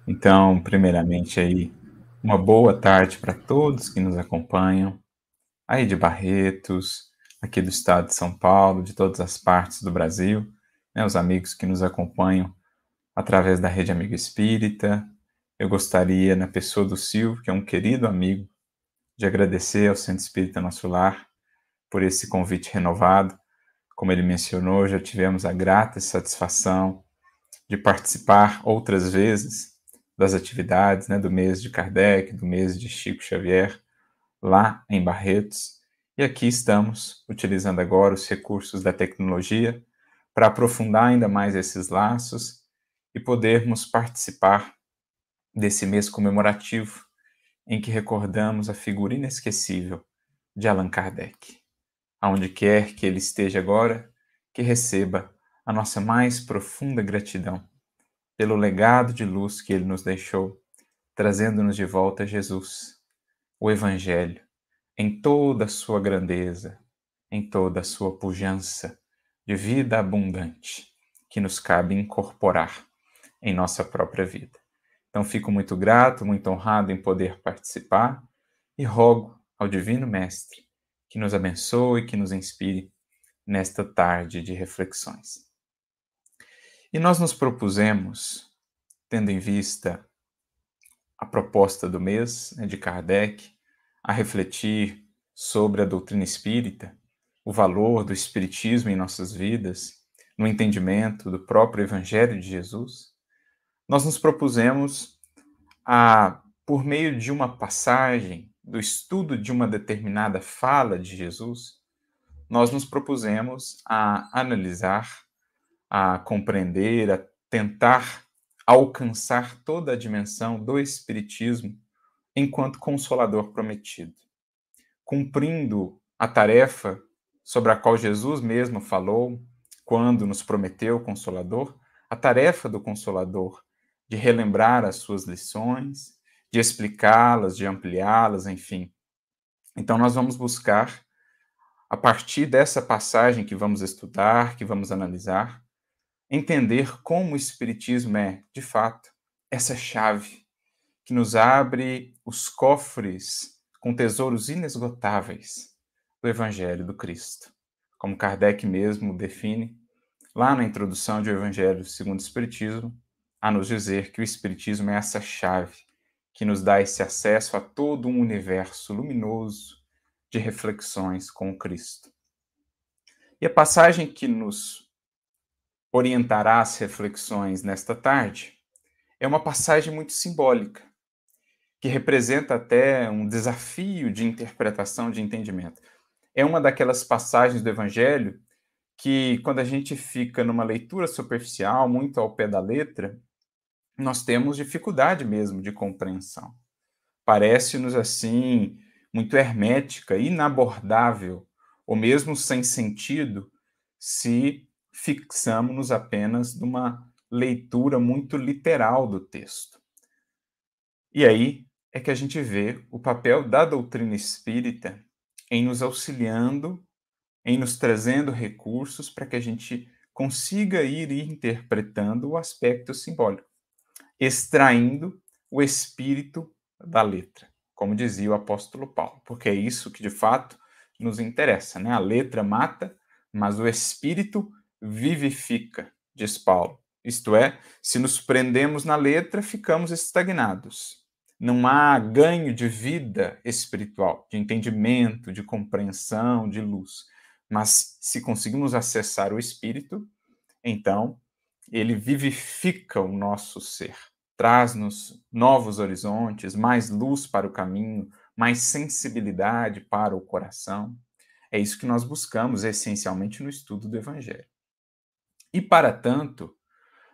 Então, primeiramente aí, uma boa tarde para todos que nos acompanham, aí de Barretos, aqui do estado de São Paulo, de todas as partes do Brasil, né, os amigos que nos acompanham através da Rede Amigo Espírita. Eu gostaria, na pessoa do Silvio, que é um querido amigo, de agradecer ao Centro Espírita Nosso Lar por esse convite renovado. Como ele mencionou, já tivemos a grata satisfação de participar outras vezes das atividades, né, do mês de Kardec, do mês de Chico Xavier, lá em Barretos. E aqui estamos, utilizando agora os recursos da tecnologia para aprofundar ainda mais esses laços e podermos participar desse mês comemorativo em que recordamos a figura inesquecível de Allan Kardec. Aonde quer que ele esteja agora, que receba a nossa mais profunda gratidão pelo legado de luz que ele nos deixou, trazendo-nos de volta Jesus, o Evangelho, em toda a sua grandeza, em toda a sua pujança de vida abundante, que nos cabe incorporar em nossa própria vida. Então, fico muito grato, muito honrado em poder participar e rogo ao Divino Mestre que nos abençoe, que nos inspire nesta tarde de reflexões. E nós nos propusemos, tendo em vista a proposta do mês, né, de Kardec, a refletir sobre a doutrina espírita, o valor do espiritismo em nossas vidas, no entendimento do próprio Evangelho de Jesus, nós nos propusemos por meio de uma passagem, do estudo de uma determinada fala de Jesus, nós nos propusemos a analisar, a compreender, a tentar alcançar toda a dimensão do Espiritismo enquanto Consolador prometido, cumprindo a tarefa sobre a qual Jesus mesmo falou quando nos prometeu o Consolador, a tarefa do Consolador de relembrar as suas lições, de explicá-las, de ampliá-las, enfim. Então nós vamos buscar, a partir dessa passagem que vamos estudar, que vamos analisar, entender como o Espiritismo é, de fato, essa chave que nos abre os cofres com tesouros inesgotáveis do Evangelho do Cristo. Como Kardec mesmo define, lá na introdução de O Evangelho segundo o Espiritismo, a nos dizer que o Espiritismo é essa chave que nos dá esse acesso a todo um universo luminoso de reflexões com o Cristo. E a passagem que nos orientará as reflexões nesta tarde é uma passagem muito simbólica, que representa até um desafio de interpretação, de entendimento. É uma daquelas passagens do Evangelho que, quando a gente fica numa leitura superficial, muito ao pé da letra, nós temos dificuldade mesmo de compreensão. Parece-nos assim muito hermética, inabordável, ou mesmo sem sentido, se fixamos-nos apenas numa leitura muito literal do texto. E aí é que a gente vê o papel da doutrina espírita em nos auxiliando, em nos trazendo recursos para que a gente consiga ir interpretando o aspecto simbólico, extraindo o espírito da letra, como dizia o apóstolo Paulo, porque é isso que de fato nos interessa, né? A letra mata, mas o espírito vivifica, diz Paulo. Isto é, se nos prendemos na letra, ficamos estagnados. Não há ganho de vida espiritual, de entendimento, de compreensão, de luz. Mas se conseguimos acessar o espírito, então ele vivifica o nosso ser, traz-nos novos horizontes, mais luz para o caminho, mais sensibilidade para o coração. É isso que nós buscamos essencialmente no estudo do Evangelho. E para tanto,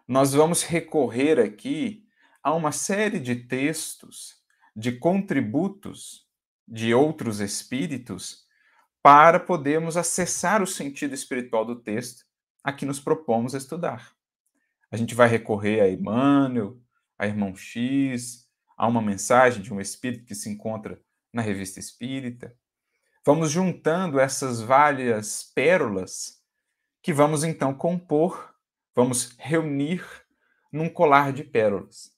nós vamos recorrer aqui a uma série de textos, de contributos de outros espíritos, para podermos acessar o sentido espiritual do texto a que nos propomos estudar. A gente vai recorrer a Emmanuel, a Irmão X, a uma mensagem de um espírito que se encontra na Revista Espírita. Vamos juntando essas várias pérolas que vamos então compor, vamos reunir num colar de pérolas.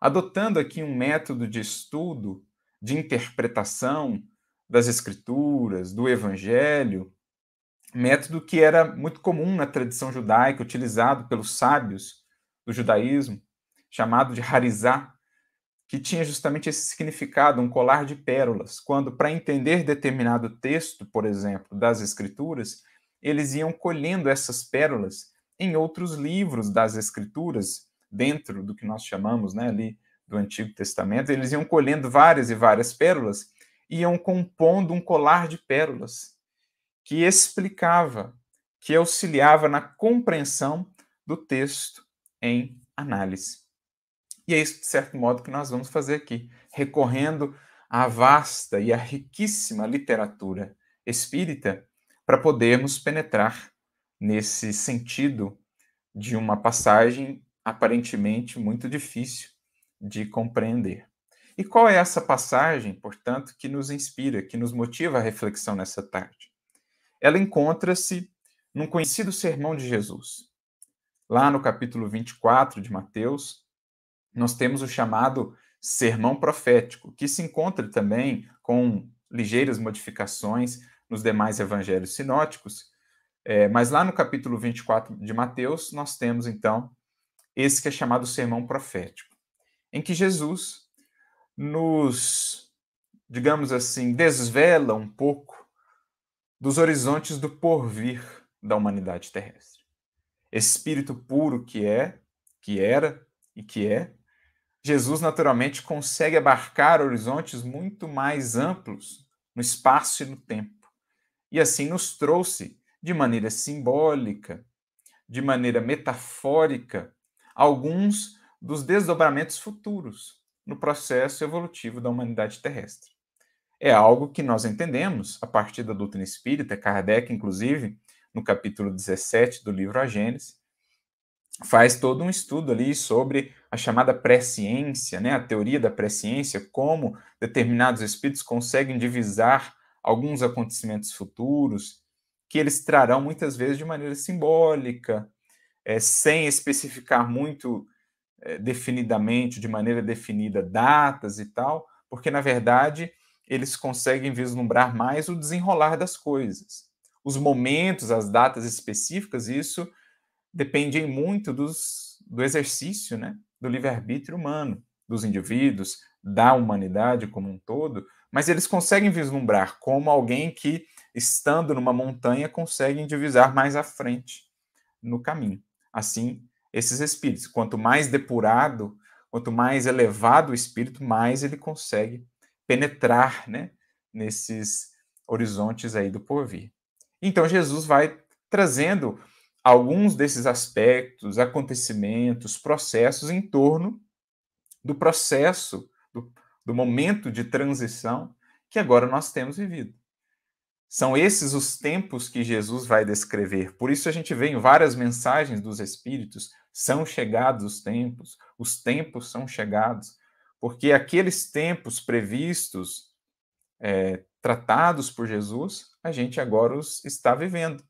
adotando aqui um método de estudo, de interpretação das Escrituras, do Evangelho, método que era muito comum na tradição judaica, utilizado pelos sábios do judaísmo, chamado de harizá, que tinha justamente esse significado, um colar de pérolas, quando, para entender determinado texto, por exemplo, das Escrituras, eles iam colhendo essas pérolas em outros livros das Escrituras, dentro do que nós chamamos, né, ali do Antigo Testamento, eles iam colhendo várias e várias pérolas, iam compondo um colar de pérolas que explicava, que auxiliava na compreensão do texto em análise. E é isso, de certo modo, que nós vamos fazer aqui, recorrendo à vasta e à riquíssima literatura espírita para podermos penetrar nesse sentido de uma passagem aparentemente muito difícil de compreender. E qual é essa passagem, portanto, que nos inspira, que nos motiva a reflexão nessa tarde? Ela encontra-se num conhecido sermão de Jesus. Lá no capítulo 24 de Mateus, nós temos o chamado sermão profético, que se encontra também com ligeiras modificações nos demais evangelhos sinóticos, mas lá no capítulo 24 de Mateus, nós temos então esse que é chamado sermão profético, em que Jesus nos, digamos assim, desvela um pouco dos horizontes do porvir da humanidade terrestre. Esse espírito puro que é, que era e que é, Jesus naturalmente consegue abarcar horizontes muito mais amplos no espaço e no tempo. E assim nos trouxe, de maneira simbólica, de maneira metafórica, alguns dos desdobramentos futuros no processo evolutivo da humanidade terrestre. É algo que nós entendemos a partir da doutrina espírita, Kardec, inclusive, no capítulo 17 do livro A Gênese, faz todo um estudo ali sobre a chamada presciência, né, a teoria da presciência, como determinados espíritos conseguem divisar alguns acontecimentos futuros, que eles trarão muitas vezes de maneira simbólica, sem especificar muito definidamente, de maneira definida, datas e tal, porque, na verdade, eles conseguem vislumbrar mais o desenrolar das coisas. Os momentos, as datas específicas, isso depende muito do exercício, né, do livre-arbítrio humano, dos indivíduos, da humanidade como um todo, mas eles conseguem vislumbrar como alguém que, estando numa montanha, consegue divisar mais à frente no caminho. Assim, esses espíritos, quanto mais depurado, quanto mais elevado o espírito, mais ele consegue penetrar, né, nesses horizontes aí do porvir. Então Jesus vai trazendo alguns desses aspectos, acontecimentos, processos em torno do processo, do momento de transição que agora nós temos vivido. São esses os tempos que Jesus vai descrever. Por isso a gente vê em várias mensagens dos Espíritos, são chegados os tempos são chegados, porque aqueles tempos previstos, tratados por Jesus, a gente agora os está vivendo.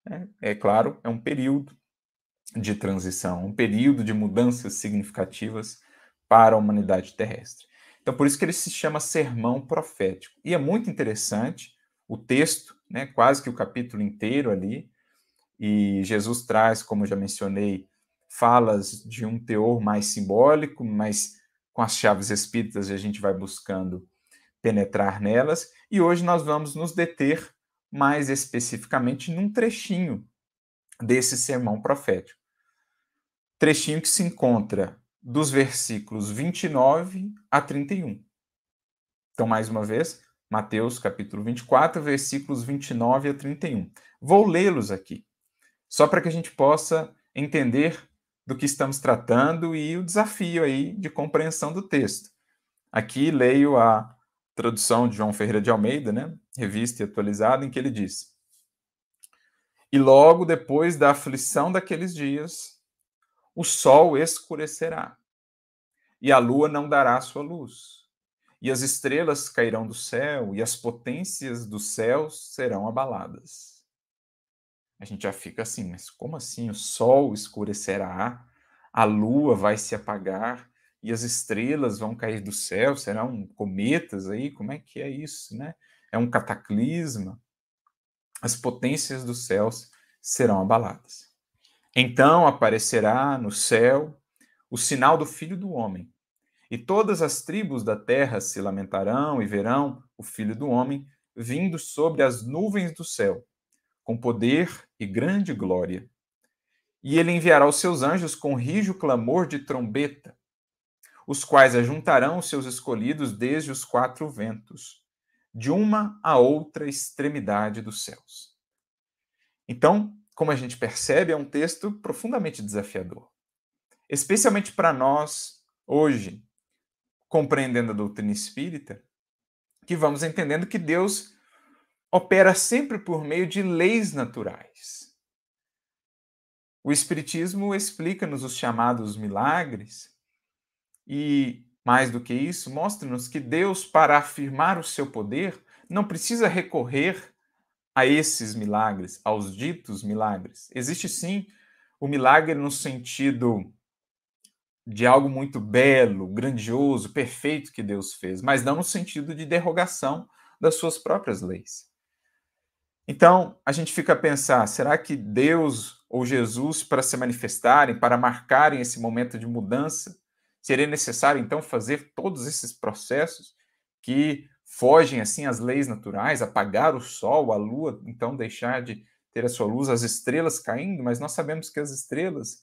Né? É claro, é um período de transição, um período de mudanças significativas para a humanidade terrestre. Então, por isso que ele se chama sermão profético. E é muito interessante o texto, né, quase que o capítulo inteiro ali, e Jesus traz, como eu já mencionei, falas de um teor mais simbólico, mas com as chaves espíritas a gente vai buscando penetrar nelas, e hoje nós vamos nos deter mais especificamente num trechinho desse sermão profético. Trechinho que se encontra dos versículos 29 a 31. Então, mais uma vez, Mateus capítulo 24, versículos 29 a 31. Vou lê-los aqui, só para que a gente possa entender do que estamos tratando e o desafio aí de compreensão do texto. Aqui leio a tradução de João Ferreira de Almeida, né, revista e atualizada, em que ele diz: E logo depois da aflição daqueles dias, o sol escurecerá, e a lua não dará sua luz, e as estrelas cairão do céu, e as potências dos céus serão abaladas. A gente já fica assim, mas como assim? O sol escurecerá, a lua vai se apagar, e as estrelas vão cair do céu, serão cometas aí, como é que é isso, né? É um cataclisma, as potências dos céus serão abaladas. Então aparecerá no céu o sinal do Filho do Homem, e todas as tribos da terra se lamentarão e verão o Filho do Homem vindo sobre as nuvens do céu, com poder e grande glória. E ele enviará os seus anjos com rijo clamor de trombeta, os quais ajuntarão os seus escolhidos desde os quatro ventos, de uma a outra extremidade dos céus. Então, como a gente percebe, é um texto profundamente desafiador, especialmente para nós, hoje, compreendendo a doutrina espírita, que vamos entendendo que Deus opera sempre por meio de leis naturais. O Espiritismo explica-nos os chamados milagres e, mais do que isso, mostra-nos que Deus, para afirmar o seu poder, não precisa recorrer a esses milagres, aos ditos milagres. Existe sim o milagre no sentido de algo muito belo, grandioso, perfeito que Deus fez, mas não no sentido de derrogação das suas próprias leis. Então, a gente fica a pensar, será que Deus ou Jesus, para se manifestarem, para marcarem esse momento de mudança, seria necessário, então, fazer todos esses processos que fogem, assim, às leis naturais, apagar o sol, a lua, então, deixar de ter a sua luz, as estrelas caindo, mas nós sabemos que as estrelas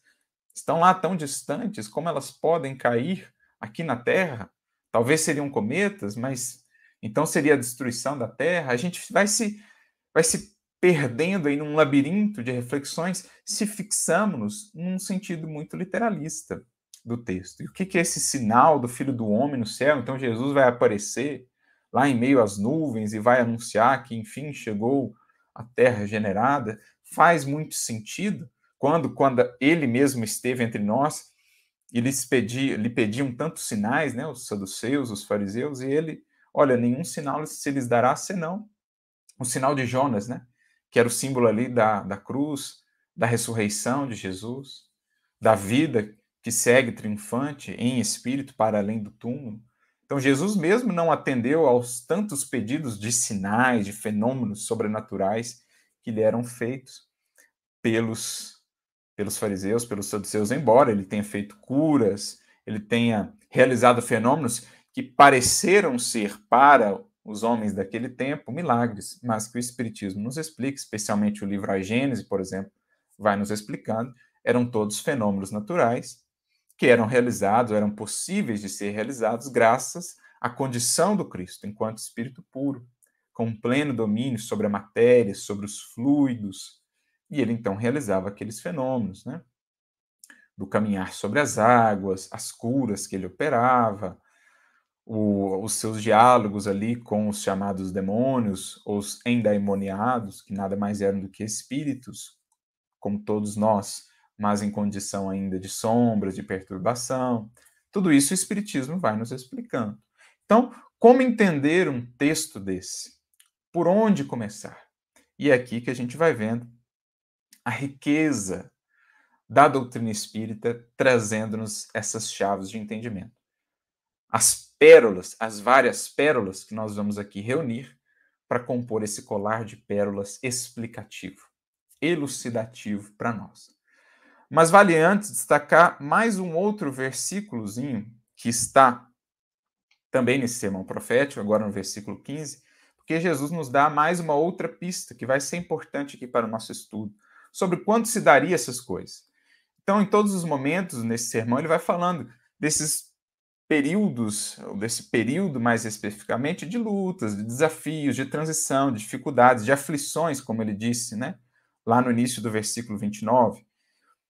estão lá tão distantes, como elas podem cair aqui na Terra? Talvez seriam cometas, mas então seria a destruição da Terra. A gente vai se perdendo aí num labirinto de reflexões se fixamos num sentido muito literalista do texto. E o que é esse sinal do Filho do Homem no céu? Então Jesus vai aparecer lá em meio às nuvens e vai anunciar que, enfim, chegou a terra regenerada. Faz muito sentido quando ele mesmo esteve entre nós e lhe pediam tantos sinais, né, os saduceus, os fariseus, e ele, olha, nenhum sinal se lhes dará senão o sinal de Jonas, né? Que era o símbolo ali da cruz, da ressurreição de Jesus, da vida que segue triunfante em espírito para além do túmulo. Então, Jesus mesmo não atendeu aos tantos pedidos de sinais, de fenômenos sobrenaturais que lhe eram feitos pelos fariseus, pelos saduceus, embora ele tenha feito curas, ele tenha realizado fenômenos que pareceram ser para os homens daquele tempo milagres, mas que o Espiritismo nos explica, especialmente o livro A Gênese, por exemplo, vai nos explicando, eram todos fenômenos naturais que eram realizados, eram possíveis de ser realizados graças à condição do Cristo, enquanto Espírito puro, com pleno domínio sobre a matéria, sobre os fluidos, e ele então realizava aqueles fenômenos, né? Do caminhar sobre as águas, as curas que ele operava, os seus diálogos ali com os chamados demônios, os endaimoniados, que nada mais eram do que espíritos, como todos nós, mas em condição ainda de sombras, de perturbação. Tudo isso o Espiritismo vai nos explicando. Então, como entender um texto desse? Por onde começar? E é aqui que a gente vai vendo a riqueza da doutrina espírita trazendo-nos essas chaves de entendimento. As pérolas, as várias pérolas que nós vamos aqui reunir para compor esse colar de pérolas explicativo, elucidativo para nós. Mas vale antes destacar mais um outro versículozinho que está também nesse sermão profético, agora no versículo 15, porque Jesus nos dá mais uma outra pista que vai ser importante aqui para o nosso estudo, sobre quando se daria essas coisas. Então, em todos os momentos nesse sermão, ele vai falando desses períodos, desse período mais especificamente, de lutas, de desafios, de transição, de dificuldades, de aflições, como ele disse, né? Lá no início do versículo 29.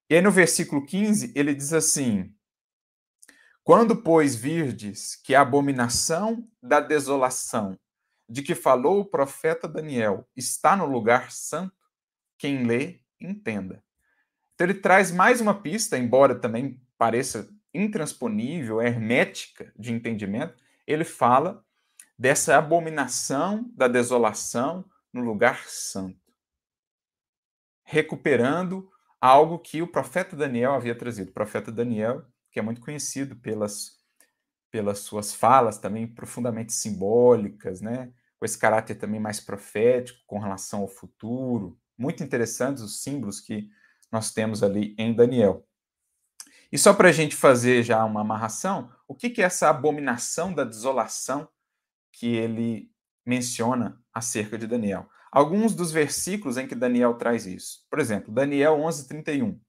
E aí no versículo 15, ele diz assim: quando, pois, virdes que a abominação da desolação, de que falou o profeta Daniel, está no lugar santo, quem lê, entenda. Então ele traz mais uma pista, embora também pareça intransponível, hermética de entendimento, ele fala dessa abominação da desolação no lugar santo, recuperando algo que o profeta Daniel havia trazido. O profeta Daniel, que é muito conhecido pelas pelas suas falas também profundamente simbólicas, né? Com esse caráter também mais profético com relação ao futuro. Muito interessantes os símbolos que nós temos ali em Daniel. E só para a gente fazer já uma amarração, o que é essa abominação da desolação que ele menciona acerca de Daniel? Alguns dos versículos em que Daniel traz isso. Por exemplo, Daniel 11:31.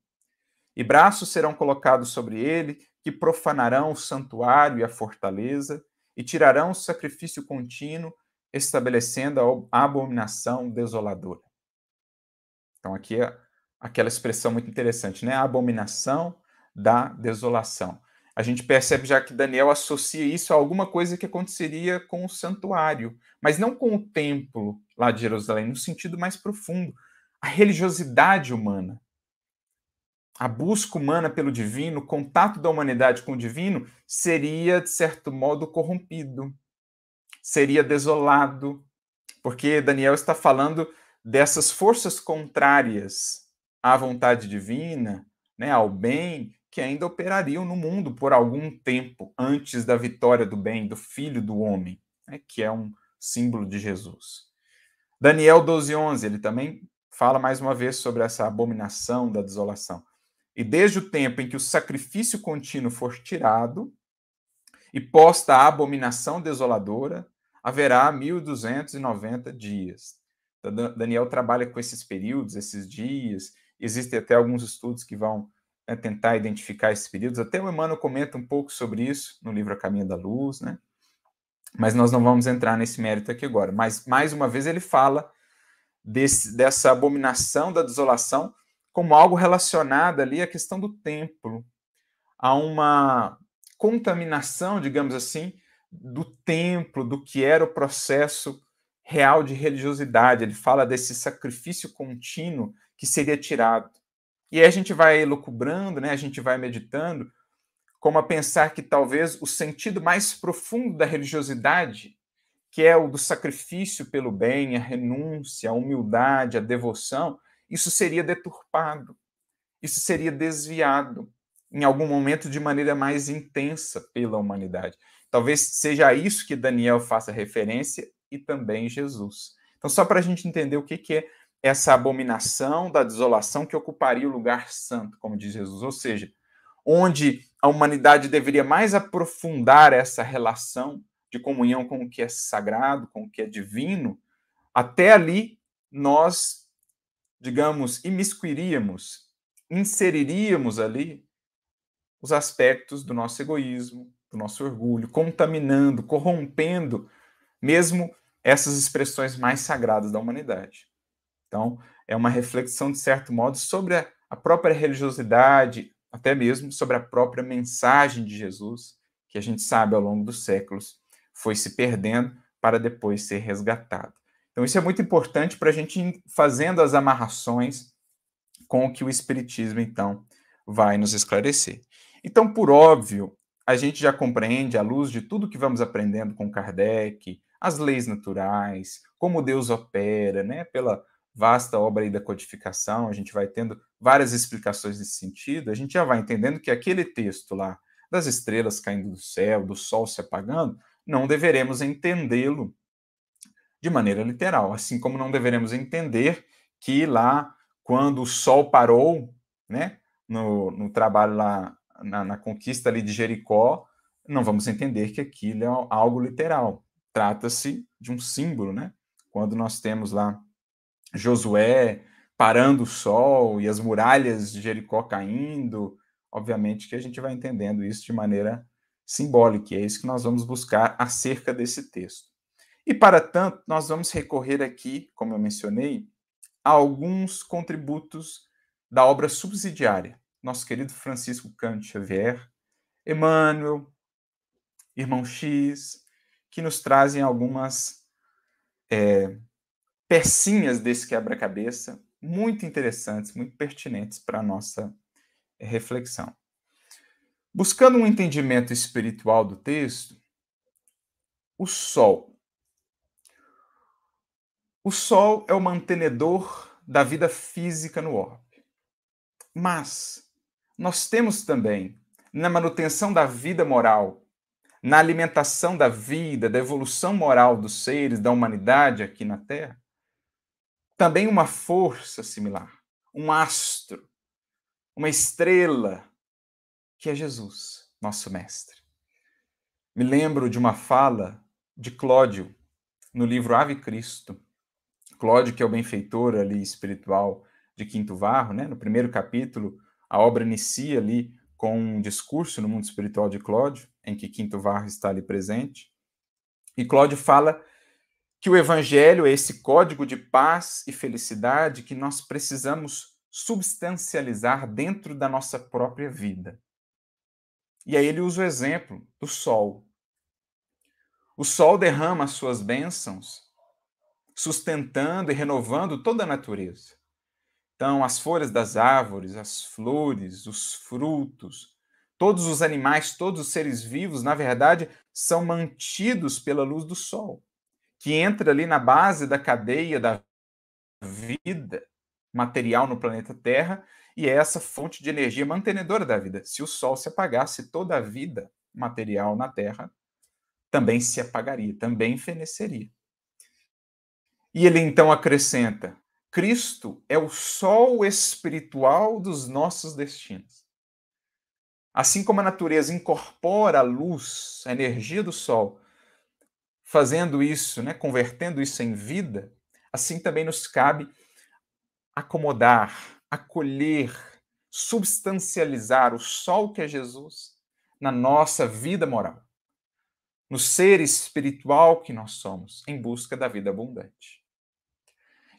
E braços serão colocados sobre ele, que profanarão o santuário e a fortaleza, e tirarão o sacrifício contínuo, estabelecendo a abominação desoladora. Então, aqui é aquela expressão muito interessante, né? A abominação da desolação. A gente percebe já que Daniel associa isso a alguma coisa que aconteceria com o santuário, mas não com o templo lá de Jerusalém, no sentido mais profundo. A religiosidade humana, a busca humana pelo divino, o contato da humanidade com o divino, seria, de certo modo, corrompido, seria desolado, porque Daniel está falando dessas forças contrárias à vontade divina, né, ao bem, que ainda operariam no mundo por algum tempo antes da vitória do bem, do Filho do Homem, né, que é um símbolo de Jesus. Daniel 12:11, ele também fala mais uma vez sobre essa abominação da desolação. E desde o tempo em que o sacrifício contínuo for tirado e posta a abominação desoladora, haverá 1290 dias. Então, Daniel trabalha com esses períodos, esses dias. Existem até alguns estudos que vão tentar identificar esses períodos. Até o Emmanuel comenta um pouco sobre isso no livro A Caminho da Luz, né? Mas nós não vamos entrar nesse mérito aqui agora. Mas, mais uma vez, ele fala dessa abominação da desolação como algo relacionado ali à questão do templo, a uma contaminação, digamos assim, do templo, do que era o processo real de religiosidade. Ele fala desse sacrifício contínuo que seria tirado. E aí a gente vai elucubrando, né? A gente vai meditando, como a pensar que talvez o sentido mais profundo da religiosidade, que é o do sacrifício pelo bem, a renúncia, a humildade, a devoção, isso seria deturpado, isso seria desviado em algum momento de maneira mais intensa pela humanidade. Talvez seja a isso que Daniel faça referência e também Jesus. Então, só para a gente entender o que é essa abominação da desolação que ocuparia o lugar santo, como diz Jesus, ou seja, onde a humanidade deveria mais aprofundar essa relação de comunhão com o que é sagrado, com o que é divino, até ali nós, digamos, imiscuiríamos, inseriríamos ali os aspectos do nosso egoísmo, do nosso orgulho, contaminando, corrompendo mesmo essas expressões mais sagradas da humanidade. Então, é uma reflexão, de certo modo, sobre a própria religiosidade, até mesmo sobre a própria mensagem de Jesus, que a gente sabe ao longo dos séculos foi se perdendo para depois ser resgatado. Então, isso é muito importante para a gente ir fazendo as amarrações com o que o Espiritismo, então, vai nos esclarecer. Então, por óbvio, a gente já compreende, à luz de tudo que vamos aprendendo com Kardec, as leis naturais, como Deus opera, né? Pela vasta obra aí da codificação, a gente vai tendo várias explicações nesse sentido, a gente já vai entendendo que aquele texto lá, das estrelas caindo do céu, do sol se apagando, não deveremos entendê-lo de maneira literal, assim como não deveremos entender que lá, quando o sol parou, né, no trabalho lá, na conquista ali de Jericó, não vamos entender que aquilo é algo literal. Trata-se de um símbolo, né? Quando nós temos lá Josué parando o sol e as muralhas de Jericó caindo, obviamente que a gente vai entendendo isso de maneira simbólica, e é isso que nós vamos buscar acerca desse texto. E, para tanto, nós vamos recorrer aqui, como eu mencionei, a alguns contributos da obra subsidiária. Nosso querido Francisco Cândido Xavier, Emmanuel, Irmão X, que nos trazem algumas pecinhas desse quebra-cabeça muito interessantes, muito pertinentes para a nossa reflexão. Buscando um entendimento espiritual do texto, o Sol. O Sol é o mantenedor da vida física no orbe. Mas nós temos também, na manutenção da vida moral, na alimentação da vida, da evolução moral dos seres, da humanidade aqui na Terra, também uma força similar, um astro, uma estrela, que é Jesus, nosso mestre. Me lembro de uma fala de Cláudio, no livro Ave Cristo. Cláudio, que é o benfeitor ali espiritual de Quinto Varro, né? No primeiro capítulo, a obra inicia ali com um discurso no mundo espiritual de Cláudio, em que Quinto Varro está ali presente. E Cláudio fala que o evangelho é esse código de paz e felicidade que nós precisamos substancializar dentro da nossa própria vida. E aí ele usa o exemplo do sol. O sol derrama as suas bênçãos, sustentando e renovando toda a natureza. Então, as folhas das árvores, as flores, os frutos, todos os animais, todos os seres vivos, na verdade, são mantidos pela luz do sol, que entra ali na base da cadeia da vida material no planeta Terra e é essa fonte de energia mantenedora da vida. Se o sol se apagasse, toda a vida material na Terra também se apagaria, também feneceria. E ele então acrescenta: Cristo é o sol espiritual dos nossos destinos. Assim como a natureza incorpora a luz, a energia do sol, fazendo isso, né, convertendo isso em vida, assim também nos cabe acomodar, acolher, substancializar o sol que é Jesus na nossa vida moral, no ser espiritual que nós somos, em busca da vida abundante.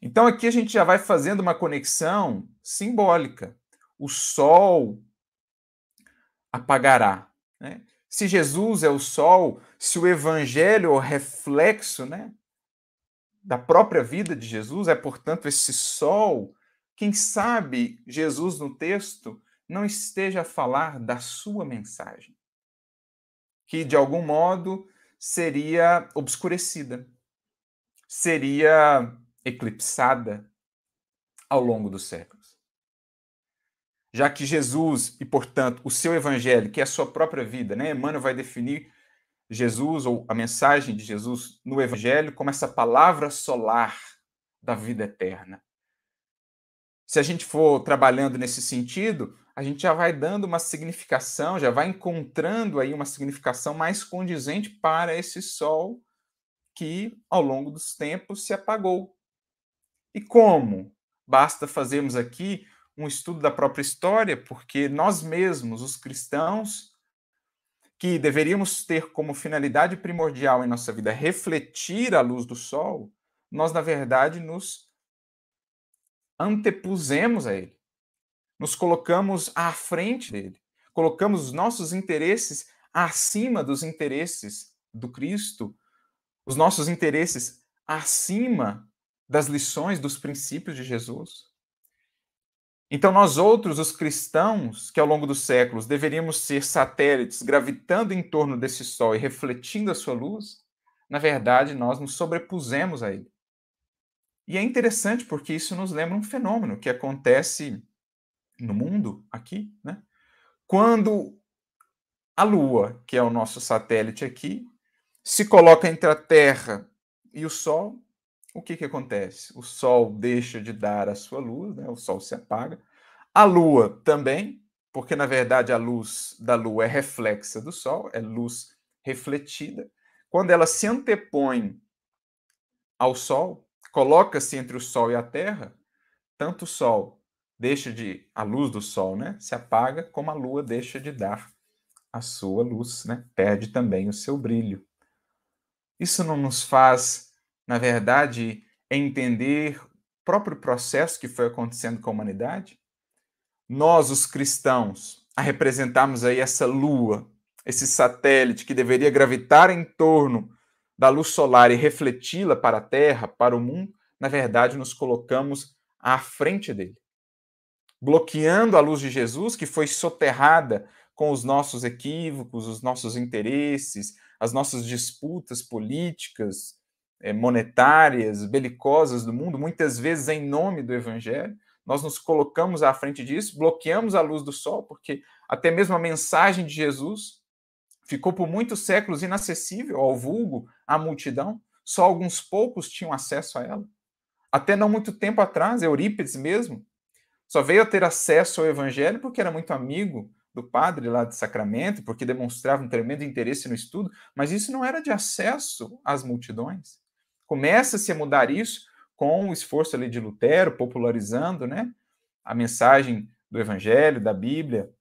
Então aqui a gente já vai fazendo uma conexão simbólica. O sol apagará, né? Se Jesus é o sol, se o evangelho é o reflexo, né, da própria vida de Jesus, é, portanto, esse sol, quem sabe Jesus no texto não esteja a falar da sua mensagem, que de algum modo seria obscurecida, seria eclipsada ao longo dos séculos. Já que Jesus e, portanto, o seu evangelho, que é a sua própria vida, né? Emmanuel vai definir Jesus, ou a mensagem de Jesus no evangelho, como essa palavra solar da vida eterna. Se a gente for trabalhando nesse sentido, a gente já vai dando uma significação, já vai encontrando aí uma significação mais condizente para esse sol que, ao longo dos tempos, se apagou. E como? Basta fazermos aqui um estudo da própria história, porque nós mesmos, os cristãos, que deveríamos ter como finalidade primordial em nossa vida refletir a luz do sol, nós, na verdade, nos antepusemos a ele, nos colocamos à frente dele, colocamos os nossos interesses acima dos interesses do Cristo, os nossos interesses acima das lições, dos princípios de Jesus. Então, nós outros, os cristãos, que ao longo dos séculos deveríamos ser satélites gravitando em torno desse sol e refletindo a sua luz, na verdade, nós nos sobrepusemos a ele. E é interessante porque isso nos lembra um fenômeno que acontece no mundo, aqui, né? Quando a Lua, que é o nosso satélite aqui, se coloca entre a Terra e o Sol, o que acontece? O Sol deixa de dar a sua luz, né? O Sol se apaga. A Lua também, porque na verdade a luz da Lua é reflexa do Sol, é luz refletida. Quando ela se antepõe ao Sol, coloca-se entre o Sol e a Terra, tanto o Sol deixa de, a luz do Sol, né, se apaga, como a Lua deixa de dar a sua luz, né, perde também o seu brilho. Isso não nos faz, na verdade, entender o próprio processo que foi acontecendo com a humanidade? Nós, os cristãos, a representarmos aí essa lua, esse satélite que deveria gravitar em torno da luz solar e refleti-la para a Terra, para o mundo, na verdade, nos colocamos à frente dele, bloqueando a luz de Jesus, que foi soterrada com os nossos equívocos, os nossos interesses, as nossas disputas políticas, monetárias, belicosas do mundo, muitas vezes em nome do Evangelho. Nós nos colocamos à frente disso, bloqueamos a luz do sol, porque até mesmo a mensagem de Jesus, ficou por muitos séculos inacessível ao vulgo, à multidão. Só alguns poucos tinham acesso a ela. Até não muito tempo atrás, Eurípides mesmo, só veio a ter acesso ao evangelho porque era muito amigo do padre lá de Sacramento, porque demonstrava um tremendo interesse no estudo, mas isso não era de acesso às multidões. Começa-se a mudar isso com o esforço ali de Lutero, popularizando, né, a mensagem do evangelho, da Bíblia,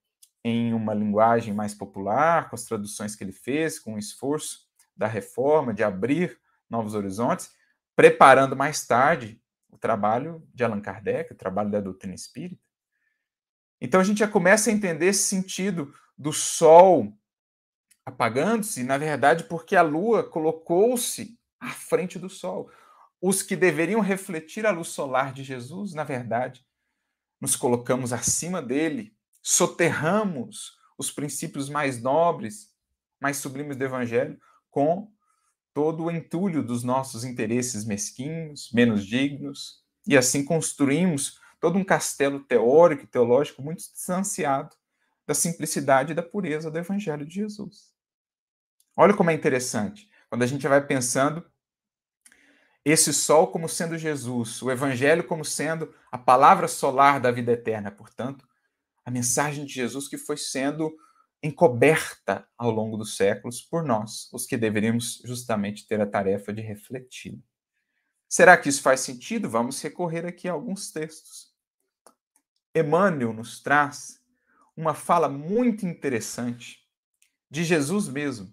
em uma linguagem mais popular, com as traduções que ele fez, com o esforço da reforma, de abrir novos horizontes, preparando mais tarde o trabalho de Allan Kardec, o trabalho da doutrina espírita. Então a gente já começa a entender esse sentido do sol apagando-se, na verdade, porque a lua colocou-se à frente do sol. Os que deveriam refletir a luz solar de Jesus, na verdade, nos colocamos acima dele, soterramos os princípios mais nobres, mais sublimes do Evangelho, com todo o entulho dos nossos interesses mesquinhos, menos dignos, e assim construímos todo um castelo teórico e teológico muito distanciado da simplicidade e da pureza do Evangelho de Jesus. Olha como é interessante, quando a gente vai pensando esse sol como sendo Jesus, o Evangelho como sendo a palavra solar da vida eterna, portanto, a mensagem de Jesus que foi sendo encoberta ao longo dos séculos por nós, os que deveríamos justamente ter a tarefa de refletir. Será que isso faz sentido? Vamos recorrer aqui a alguns textos. Emmanuel nos traz uma fala muito interessante de Jesus mesmo,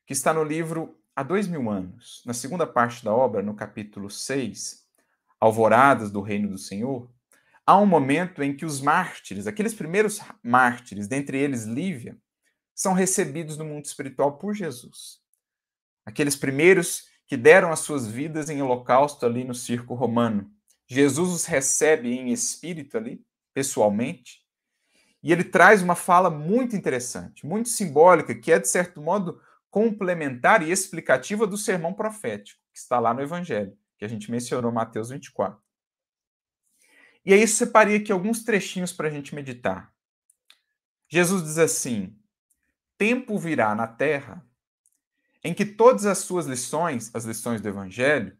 que está no livro Há 2000 anos, na segunda parte da obra, no capítulo 6, Alvoradas do Reino do Senhor. Há um momento em que os mártires, aqueles primeiros mártires, dentre eles Lívia, são recebidos no mundo espiritual por Jesus. Aqueles primeiros que deram as suas vidas em holocausto ali no circo romano. Jesus os recebe em espírito ali, pessoalmente, e ele traz uma fala muito interessante, muito simbólica, que é, de certo modo, complementar e explicativa do sermão profético, que está lá no Evangelho, que a gente mencionou, Mateus 24. E aí separei aqui alguns trechinhos para a gente meditar. Jesus diz assim: tempo virá na terra em que todas as suas lições, as lições do Evangelho,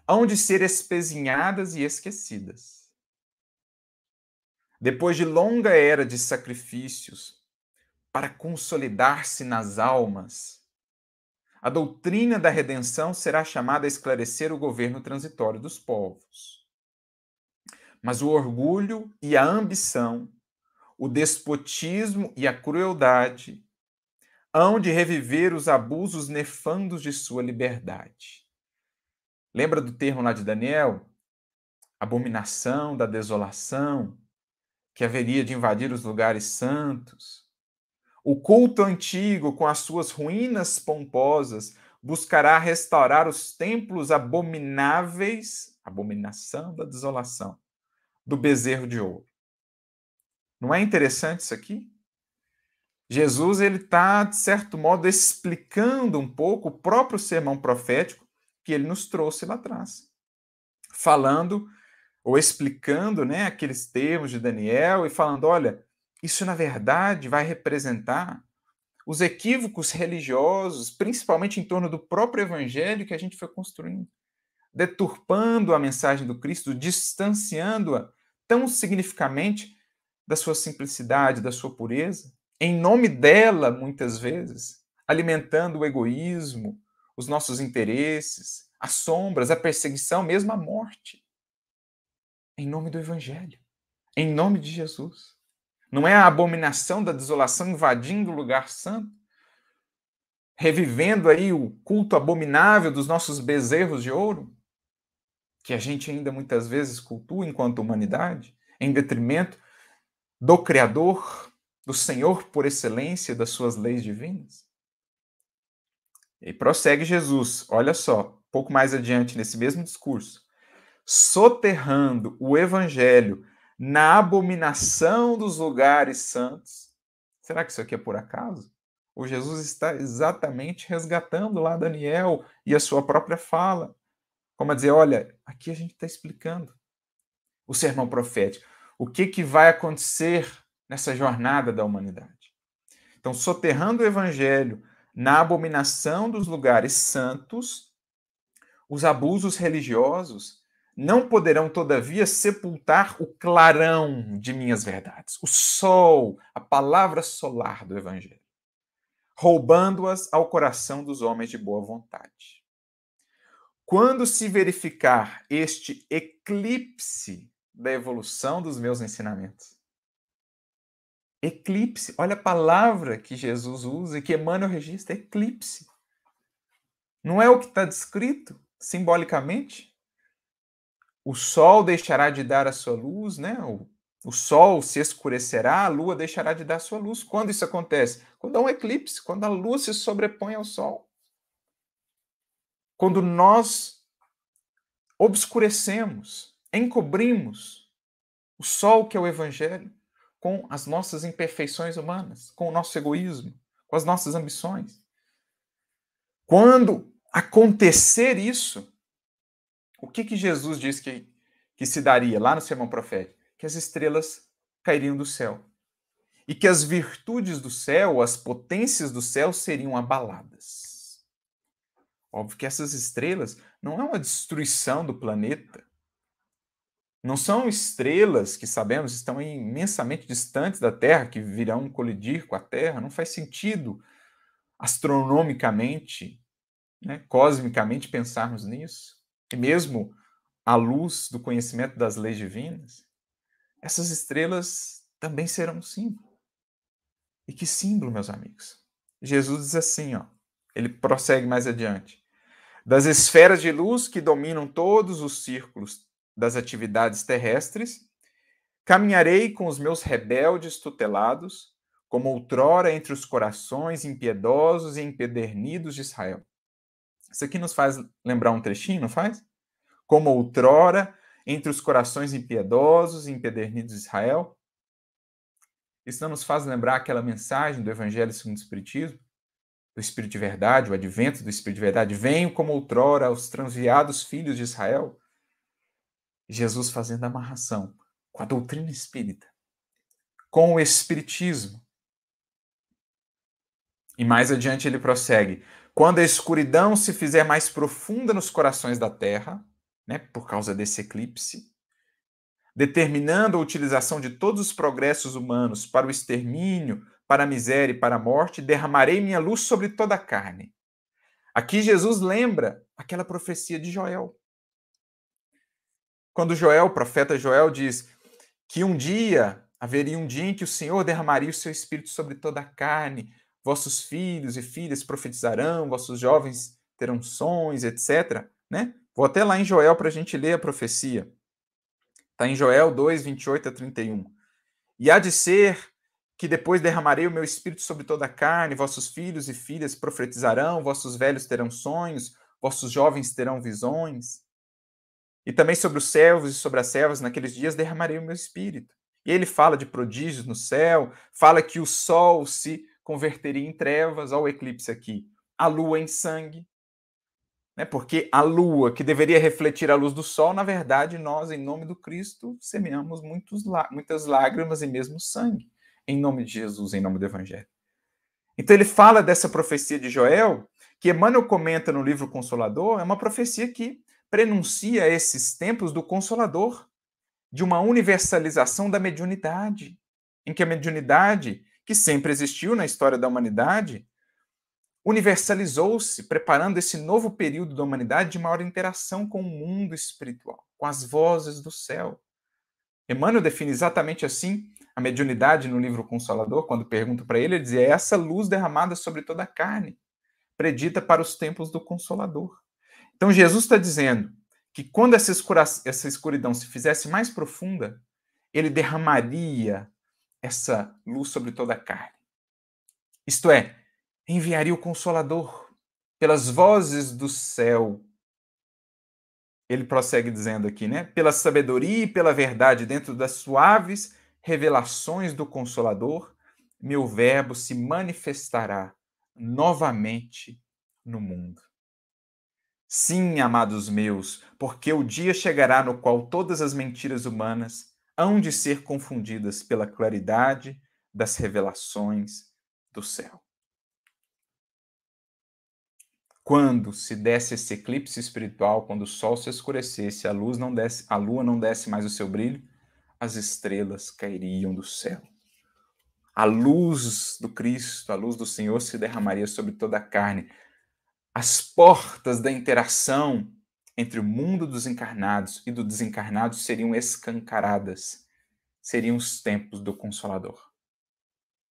hão de ser espezinhadas e esquecidas. Depois de longa era de sacrifícios para consolidar-se nas almas, a doutrina da redenção será chamada a esclarecer o governo transitório dos povos. Mas o orgulho e a ambição, o despotismo e a crueldade hão de reviver os abusos nefandos de sua liberdade. Lembra do termo lá de Daniel? Abominação da desolação, que haveria de invadir os lugares santos. O culto antigo, com as suas ruínas pomposas, buscará restaurar os templos abomináveis, abominação da desolação, do bezerro de ouro. Não é interessante isso aqui? Jesus ele está, de certo modo, explicando um pouco o próprio sermão profético que ele nos trouxe lá atrás. Falando ou explicando, né, aqueles termos de Daniel e falando, olha, isso na verdade vai representar os equívocos religiosos, principalmente em torno do próprio evangelho que a gente foi construindo, deturpando a mensagem do Cristo, distanciando-a tão significativamente da sua simplicidade, da sua pureza, em nome dela, muitas vezes, alimentando o egoísmo, os nossos interesses, as sombras, a perseguição, mesmo a morte. Em nome do Evangelho, em nome de Jesus. Não é a abominação da desolação invadindo o lugar santo, revivendo aí o culto abominável dos nossos bezerros de ouro, que a gente ainda muitas vezes cultua enquanto humanidade, em detrimento do Criador, do Senhor por excelência, das suas leis divinas. E prossegue Jesus, olha só, um pouco mais adiante nesse mesmo discurso, soterrando o evangelho na abominação dos lugares santos. Será que isso aqui é por acaso? Ou Jesus está exatamente resgatando lá Daniel e a sua própria fala? Como a dizer, olha, aqui a gente está explicando o sermão profético. O que vai acontecer nessa jornada da humanidade? Então, soterrando o evangelho Na abominação dos lugares santos, os abusos religiosos não poderão, todavia, sepultar o clarão de minhas verdades, o sol, a palavra solar do Evangelho, roubando-as ao coração dos homens de boa vontade. Quando se verificar este eclipse da evolução dos meus ensinamentos, eclipse, olha a palavra que Jesus usa e que Emmanuel registra, eclipse. Não é o que está descrito simbolicamente? O sol deixará de dar a sua luz, né? O sol se escurecerá, a lua deixará de dar a sua luz. Quando isso acontece? Quando há um eclipse, quando a luz se sobrepõe ao sol. Quando nós obscurecemos, encobrimos o sol que é o Evangelho com as nossas imperfeições humanas, com o nosso egoísmo, com as nossas ambições. Quando acontecer isso, o que Jesus diz que se daria lá no Sermão Profético? Que as estrelas cairiam do céu. E que as virtudes do céu, as potências do céu seriam abaladas. Óbvio que essas estrelas não é uma destruição do planeta. Não são estrelas que sabemos estão imensamente distantes da Terra, que virão colidir com a Terra. Não faz sentido astronomicamente, né, cosmicamente pensarmos nisso. E mesmo à luz do conhecimento das leis divinas, essas estrelas também serão um símbolo. E que símbolo, meus amigos? Jesus diz assim, ó, ele prossegue mais adiante. Das esferas de luz que dominam todos os círculos das atividades terrestres, caminharei com os meus rebeldes tutelados, como outrora entre os corações impiedosos e empedernidos de Israel. Isso aqui nos faz lembrar um trechinho, não faz? Como outrora entre os corações impiedosos e empedernidos de Israel. Isso não nos faz lembrar aquela mensagem do Evangelho segundo o Espiritismo? Do Espírito de Verdade, o advento do Espírito de Verdade. Venho como outrora aos transviados filhos de Israel. Jesus fazendo a amarração com a doutrina espírita, com o Espiritismo. E mais adiante ele prossegue. Quando a escuridão se fizer mais profunda nos corações da terra, né, por causa desse eclipse, determinando a utilização de todos os progressos humanos para o extermínio, para a miséria e para a morte, derramarei minha luz sobre toda a carne. Aqui Jesus lembra aquela profecia de Joel. Quando Joel, o profeta Joel, diz que haveria um dia em que o Senhor derramaria o seu espírito sobre toda a carne, vossos filhos e filhas profetizarão, vossos jovens terão sonhos, etc. Né? Vou até lá em Joel para a gente ler a profecia. Está em Joel 2, 28 a 31. E há de ser que depois derramarei o meu espírito sobre toda a carne, vossos filhos e filhas profetizarão, vossos velhos terão sonhos, vossos jovens terão visões. E também sobre os servos e sobre as servas, naqueles dias derramarei o meu espírito. E ele fala de prodígios no céu, fala que o sol se converteria em trevas, olha o eclipse aqui, a lua em sangue, né? Porque a lua, que deveria refletir a luz do sol, na verdade, nós, em nome do Cristo, semeamos muitas lágrimas e mesmo sangue, em nome de Jesus, em nome do Evangelho. Então ele fala dessa profecia de Joel, que Emmanuel comenta no livro Consolador, é uma profecia que prenuncia esses tempos do Consolador, de uma universalização da mediunidade, em que a mediunidade, que sempre existiu na história da humanidade, universalizou-se, preparando esse novo período da humanidade de maior interação com o mundo espiritual, com as vozes do céu. Emmanuel define exatamente assim a mediunidade no livro Consolador, quando pergunto para ele, ele dizia, é essa luz derramada sobre toda a carne, predita para os tempos do Consolador. Então Jesus está dizendo que quando essa escuridão se fizesse mais profunda, ele derramaria essa luz sobre toda a carne. Isto é, enviaria o Consolador pelas vozes do céu. Ele prossegue dizendo aqui, né? Pela sabedoria e pela verdade, dentro das suaves revelações do Consolador, meu verbo se manifestará novamente no mundo. Sim, amados meus, porque o dia chegará no qual todas as mentiras humanas hão de ser confundidas pela claridade das revelações do céu. quando se desse esse eclipse espiritual, quando o sol se escurecesse, a lua não desse mais o seu brilho, as estrelas cairiam do céu. A luz do Cristo, a luz do Senhor se derramaria sobre toda a carne. As portas da interação entre o mundo dos encarnados e do desencarnado seriam escancaradas. Seriam os tempos do Consolador.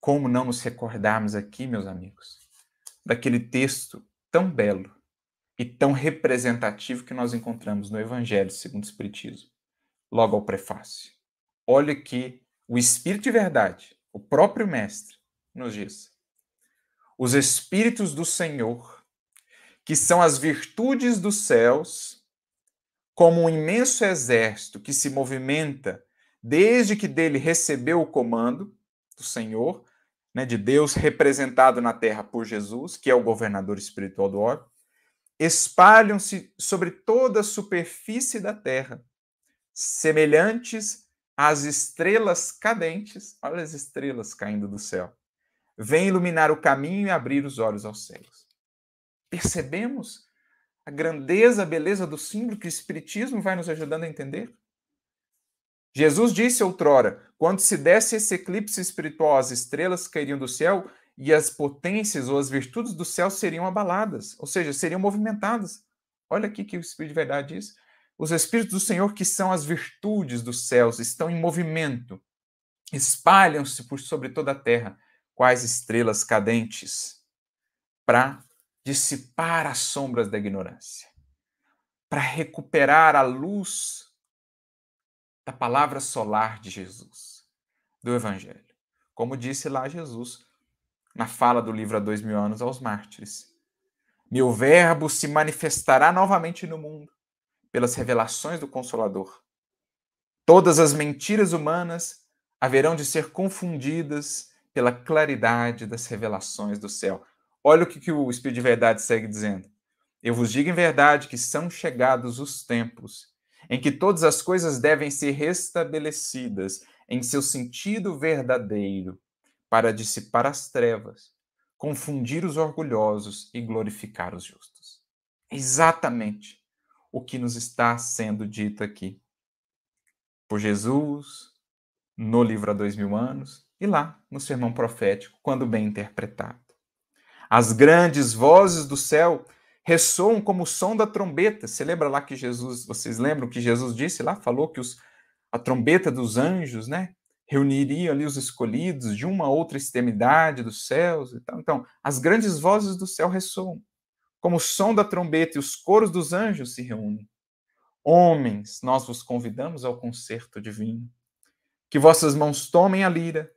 Como não nos recordarmos aqui, meus amigos, daquele texto tão belo e tão representativo que nós encontramos no Evangelho segundo o Espiritismo, logo ao prefácio. Olha que o Espírito de verdade, o próprio Mestre, nos diz: os Espíritos do Senhor, que são as virtudes dos céus, como um imenso exército que se movimenta desde que dele recebeu o comando do Senhor, né, de Deus representado na terra por Jesus, que é o governador espiritual do orbe, espalham-se sobre toda a superfície da terra, semelhantes às estrelas cadentes, olha as estrelas caindo do céu, vêm iluminar o caminho e abrir os olhos aos cegos. Percebemos a grandeza, a beleza do símbolo que o Espiritismo vai nos ajudando a entender? Jesus disse outrora, quando se desse esse eclipse espiritual, as estrelas cairiam do céu e as potências ou as virtudes do céu seriam abaladas, ou seja, seriam movimentadas. Olha aqui que o Espírito de verdade diz. Os Espíritos do Senhor, que são as virtudes dos céus, estão em movimento, espalham-se por sobre toda a terra, quais estrelas cadentes, para dissipar as sombras da ignorância, para recuperar a luz da palavra solar de Jesus, do Evangelho. Como disse lá Jesus, na fala do livro Há 2000 anos aos mártires. Meu verbo se manifestará novamente no mundo, pelas revelações do Consolador. Todas as mentiras humanas haverão de ser confundidas pela claridade das revelações do céu. Olha o que o Espírito de Verdade segue dizendo. Eu vos digo em verdade que são chegados os tempos em que todas as coisas devem ser restabelecidas em seu sentido verdadeiro, para dissipar as trevas, confundir os orgulhosos e glorificar os justos. Exatamente o que nos está sendo dito aqui por Jesus, no livro Há 2000 anos, e lá no sermão profético, quando bem interpretado. As grandes vozes do céu ressoam como o som da trombeta. Você lembra lá que Jesus, vocês lembram que Jesus disse lá, falou que a trombeta dos anjos, né, reuniriam ali os escolhidos de uma outra extremidade dos céus e tal. Então, as grandes vozes do céu ressoam, como o som da trombeta, e os coros dos anjos se reúnem. Homens, nós vos convidamos ao concerto divino. Que vossas mãos tomem a lira,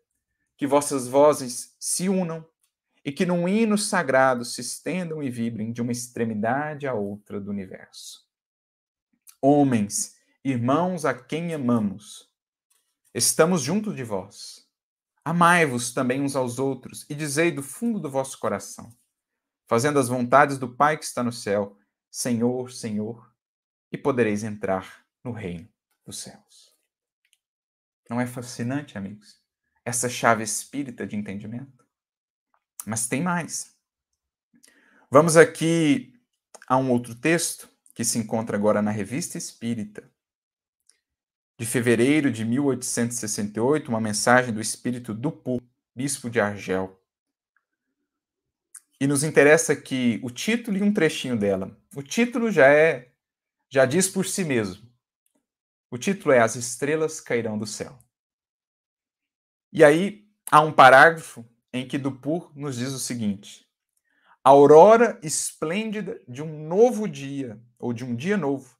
que vossas vozes se unam, e que num hino sagrado se estendam e vibrem de uma extremidade à outra do universo. Homens, irmãos a quem amamos, estamos junto de vós. Amai-vos também uns aos outros e dizei do fundo do vosso coração, fazendo as vontades do Pai que está no céu, Senhor, Senhor, e podereis entrar no reino dos céus. Não é fascinante, amigos? Essa chave espírita de entendimento? Mas tem mais. Vamos aqui a um outro texto que se encontra agora na Revista Espírita, de fevereiro de 1868, uma mensagem do espírito Dupuy, bispo de Argel. E nos interessa aqui o título e um trechinho dela. O título já diz por si mesmo. O título é As Estrelas Cairão do Céu. E aí há um parágrafo em que Dupuy nos diz o seguinte: a aurora esplêndida de um novo dia, ou de um dia novo,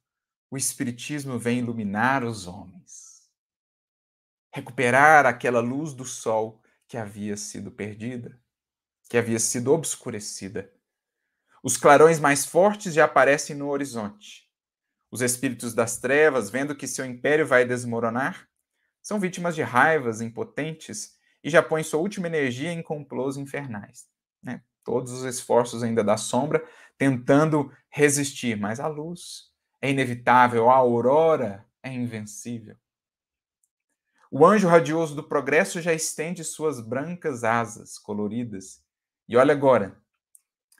o Espiritismo vem iluminar os homens. Recuperar aquela luz do sol que havia sido perdida, que havia sido obscurecida. Os clarões mais fortes já aparecem no horizonte. Os espíritos das trevas, vendo que seu império vai desmoronar, são vítimas de raivas impotentes e já põem sua última energia em complôs infernais. Né? Todos os esforços ainda da sombra tentando resistir, mas a luz é inevitável, a aurora é invencível. O anjo radioso do progresso já estende suas brancas asas coloridas. E olha agora,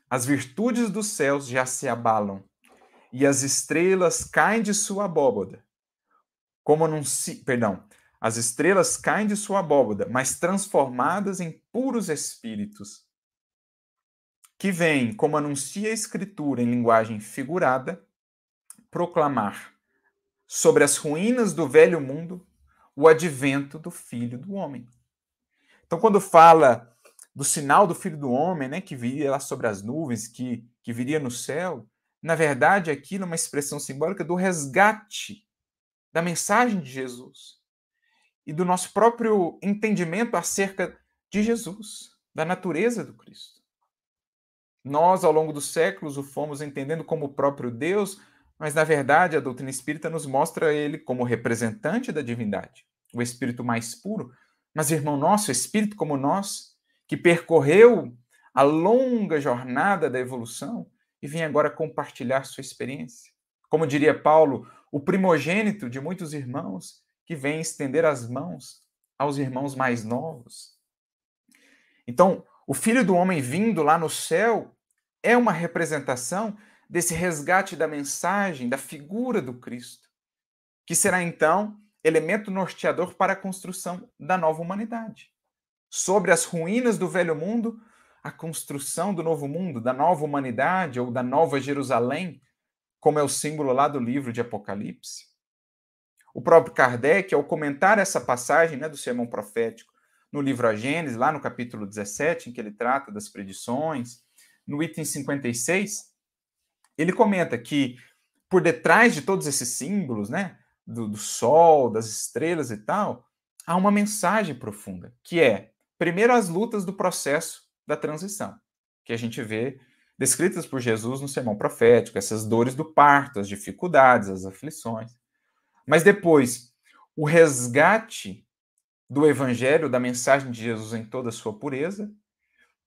as virtudes dos céus já se abalam, e as estrelas caem de sua abóboda, as estrelas caem de sua abóboda, mas transformadas em puros espíritos, que vêm, como anuncia a Escritura em linguagem figurada, proclamar sobre as ruínas do velho mundo o advento do Filho do Homem. Então, quando fala do sinal do Filho do Homem, né, que viria lá sobre as nuvens, que viria no céu, na verdade, aquilo é uma expressão simbólica do resgate da mensagem de Jesus e do nosso próprio entendimento acerca de Jesus, da natureza do Cristo. Nós, ao longo dos séculos, o fomos entendendo como o próprio Deus, mas, na verdade, a doutrina espírita nos mostra ele como representante da divindade, o Espírito mais puro. Mas, irmão nosso, Espírito como nós, que percorreu a longa jornada da evolução e vem agora compartilhar sua experiência. Como diria Paulo, o primogênito de muitos irmãos que vem estender as mãos aos irmãos mais novos. Então, o Filho do Homem vindo lá no céu é uma representação desse resgate da mensagem, da figura do Cristo, que será então elemento norteador para a construção da nova humanidade. Sobre as ruínas do velho mundo, a construção do novo mundo, da nova humanidade ou da nova Jerusalém, como é o símbolo lá do livro de Apocalipse. O próprio Kardec, ao comentar essa passagem, né, do sermão profético no livro A Gênesis, lá no capítulo 17, em que ele trata das predições, no item 56, ele comenta que por detrás de todos esses símbolos, né, do sol, das estrelas e tal, há uma mensagem profunda, que é, primeiro, as lutas do processo da transição, que a gente vê descritas por Jesus no sermão profético, essas dores do parto, as dificuldades, as aflições. Mas depois, o resgate do evangelho, da mensagem de Jesus em toda a sua pureza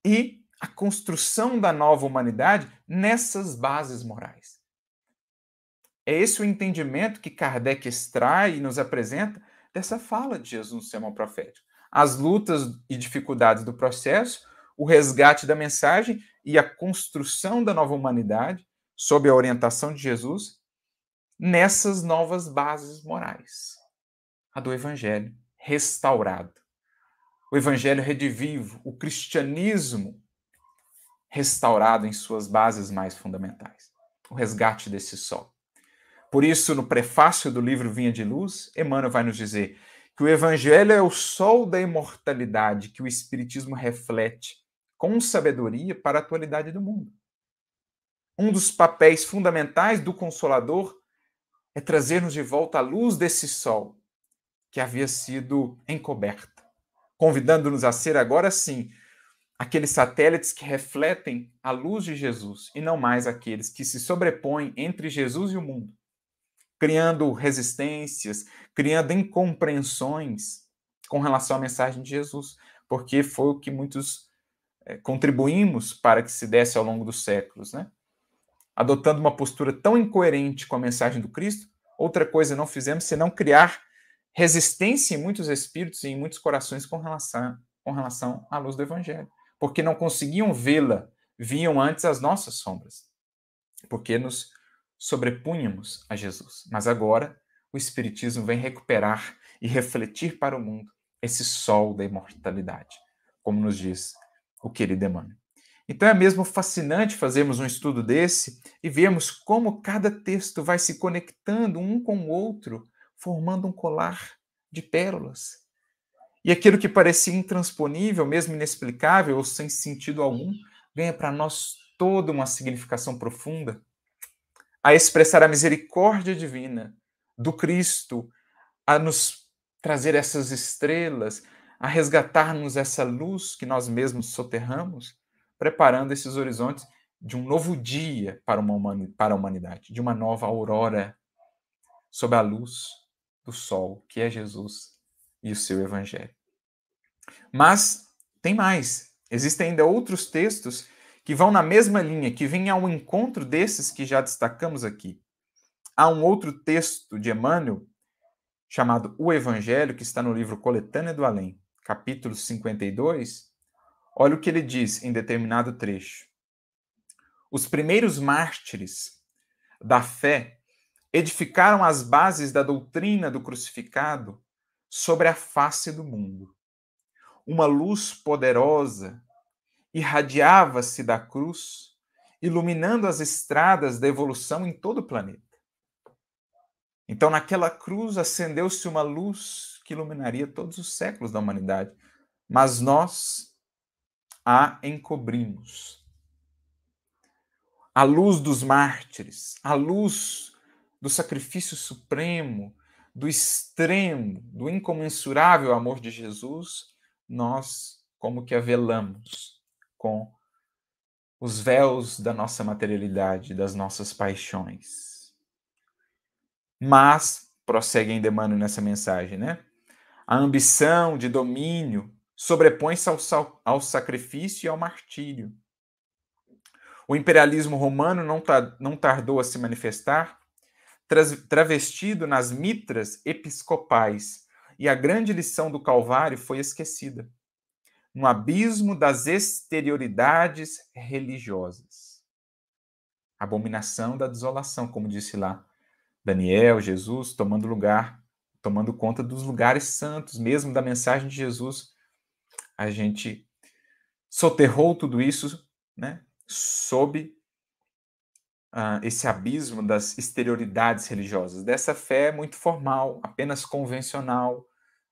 e a construção da nova humanidade nessas bases morais. É esse o entendimento que Kardec extrai e nos apresenta dessa fala de Jesus no sermão profético. As lutas e dificuldades do processo, o resgate da mensagem e a construção da nova humanidade sob a orientação de Jesus nessas novas bases morais. A do evangelho restaurado. O evangelho redivivo, o cristianismo restaurado em suas bases mais fundamentais. O resgate desse sol. Por isso, no prefácio do livro Vinha de Luz, Emmanuel vai nos dizer que o evangelho é o sol da imortalidade que o espiritismo reflete com sabedoria para a atualidade do mundo. Um dos papéis fundamentais do Consolador é trazer-nos de volta a luz desse sol que havia sido encoberta, convidando-nos a ser agora sim aqueles satélites que refletem a luz de Jesus e não mais aqueles que se sobrepõem entre Jesus e o mundo, criando resistências, criando incompreensões com relação à mensagem de Jesus, porque foi o que muitos contribuímos para que se desse ao longo dos séculos, né? Adotando uma postura tão incoerente com a mensagem do Cristo, outra coisa não fizemos senão criar resistência em muitos espíritos e em muitos corações com relação à luz do Evangelho, porque não conseguiam vê-la, viam antes as nossas sombras, porque nos sobrepunhamos a Jesus. Mas agora o Espiritismo vem recuperar e refletir para o mundo esse sol da imortalidade, como nos diz o querido Emmanuel. Então é mesmo fascinante fazermos um estudo desse e vermos como cada texto vai se conectando um com o outro, formando um colar de pérolas. E aquilo que parecia intransponível, mesmo inexplicável ou sem sentido algum, ganha para nós toda uma significação profunda, a expressar a misericórdia divina do Cristo, a nos trazer essas estrelas, a resgatar-nos essa luz que nós mesmos soterramos, preparando esses horizontes de um novo dia para a humanidade, de uma nova aurora sob a luz do sol, que é Jesus e o seu Evangelho. Mas tem mais. Existem ainda outros textos que vão na mesma linha, que vêm ao encontro desses que já destacamos aqui. Há um outro texto de Emmanuel, chamado O Evangelho, que está no livro Coletânea do Além, capítulo 52. Olha o que ele diz em determinado trecho. Os primeiros mártires da fé edificaram as bases da doutrina do crucificado sobre a face do mundo. Uma luz poderosa irradiava-se da cruz, iluminando as estradas da evolução em todo o planeta. Então, naquela cruz, acendeu-se uma luz que iluminaria todos os séculos da humanidade, mas nós a encobrimos. A luz dos mártires, a luz do sacrifício supremo, do extremo, do incomensurável amor de Jesus, nós como que a velamos com os véus da nossa materialidade, das nossas paixões. Mas, prossegue ainda Emmanuel nessa mensagem, né? A ambição de domínio sobrepõe-se ao sacrifício e ao martírio. O imperialismo romano não tardou a se manifestar, travestido nas mitras episcopais, e a grande lição do Calvário foi esquecida, no abismo das exterioridades religiosas. Abominação da desolação, como disse lá Daniel, Jesus, tomando conta dos lugares santos, mesmo da mensagem de Jesus. A gente soterrou tudo isso, né, sob esse abismo das exterioridades religiosas, dessa fé muito formal, apenas convencional,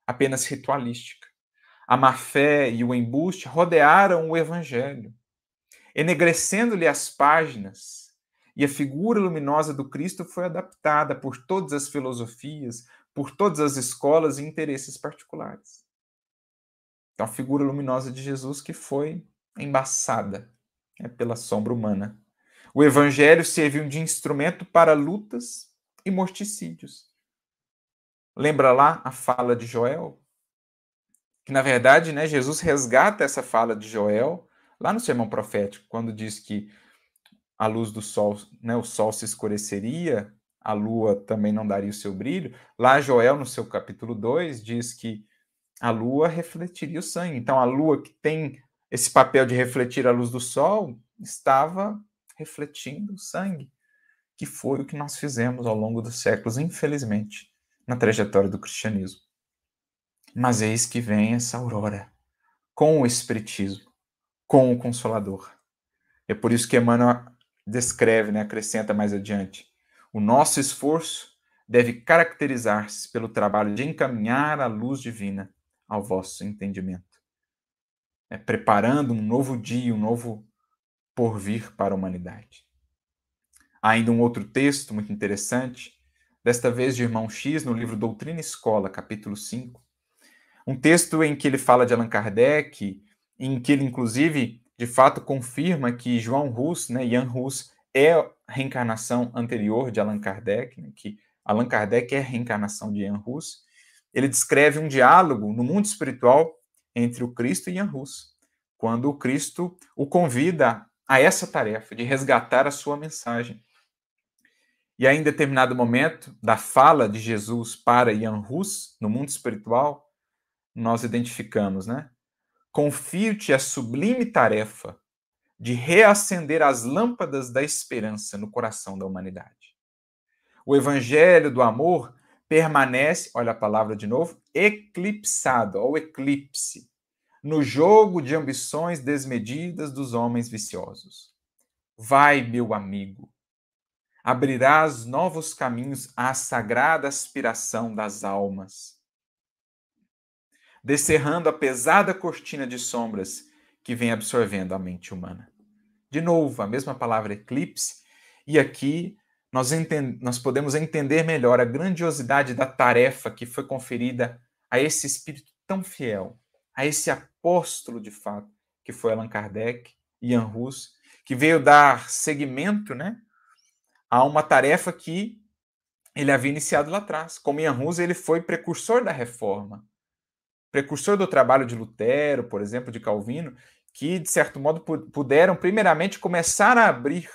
apenas ritualística. A má-fé e o embuste rodearam o evangelho, enegrecendo-lhe as páginas, e a figura luminosa do Cristo foi adaptada por todas as filosofias, por todas as escolas e interesses particulares. Então, a figura luminosa de Jesus que foi embaçada, né, pela sombra humana. O evangelho serviu de instrumento para lutas e morticídios. Lembra lá a fala de Joel? Que, na verdade, né, Jesus resgata essa fala de Joel lá no sermão profético, quando diz que a luz do sol, né, o sol se escureceria, a lua também não daria o seu brilho. Lá Joel, no seu capítulo 2, diz que a lua refletiria o sangue. Então, a lua, que tem esse papel de refletir a luz do sol, estava refletindo o sangue, que foi o que nós fizemos ao longo dos séculos, infelizmente, na trajetória do cristianismo. Mas eis que vem essa aurora, com o Espiritismo, com o Consolador. É por isso que Emmanuel descreve, né, acrescenta mais adiante, o nosso esforço deve caracterizar-se pelo trabalho de encaminhar a luz divina ao vosso entendimento, preparando um novo dia, um novo porvir para a humanidade. Há ainda um outro texto muito interessante, desta vez de Irmão X, no livro Doutrina e Escola, capítulo 5, um texto em que ele fala de Allan Kardec, em que ele, inclusive, de fato confirma que João Hus, né, Jan Hus, é a reencarnação anterior de Allan Kardec, né, que Allan Kardec é a reencarnação de Jan Hus. Ele descreve um diálogo no mundo espiritual entre o Cristo e Jan Hus, quando o Cristo o convida a essa tarefa de resgatar a sua mensagem. E aí, em determinado momento da fala de Jesus para Jan Hus, no mundo espiritual, nós identificamos, né? Confio-te a sublime tarefa de reacender as lâmpadas da esperança no coração da humanidade. O evangelho do amor permanece, olha a palavra de novo, eclipsado, ou eclipse, no jogo de ambições desmedidas dos homens viciosos. Vai, meu amigo, abrirás novos caminhos à sagrada aspiração das almas, descerrando a pesada cortina de sombras que vem absorvendo a mente humana. De novo, a mesma palavra eclipse, e aqui nós podemos entender melhor a grandiosidade da tarefa que foi conferida a esse espírito tão fiel, a esse apóstolo de fato, que foi Allan Kardec e Jan Hus, que veio dar seguimento, né, a uma tarefa que ele havia iniciado lá atrás. Como Jan Hus, ele foi precursor da reforma, precursor do trabalho de Lutero, por exemplo, de Calvino, que, de certo modo, puderam, primeiramente, começar a abrir,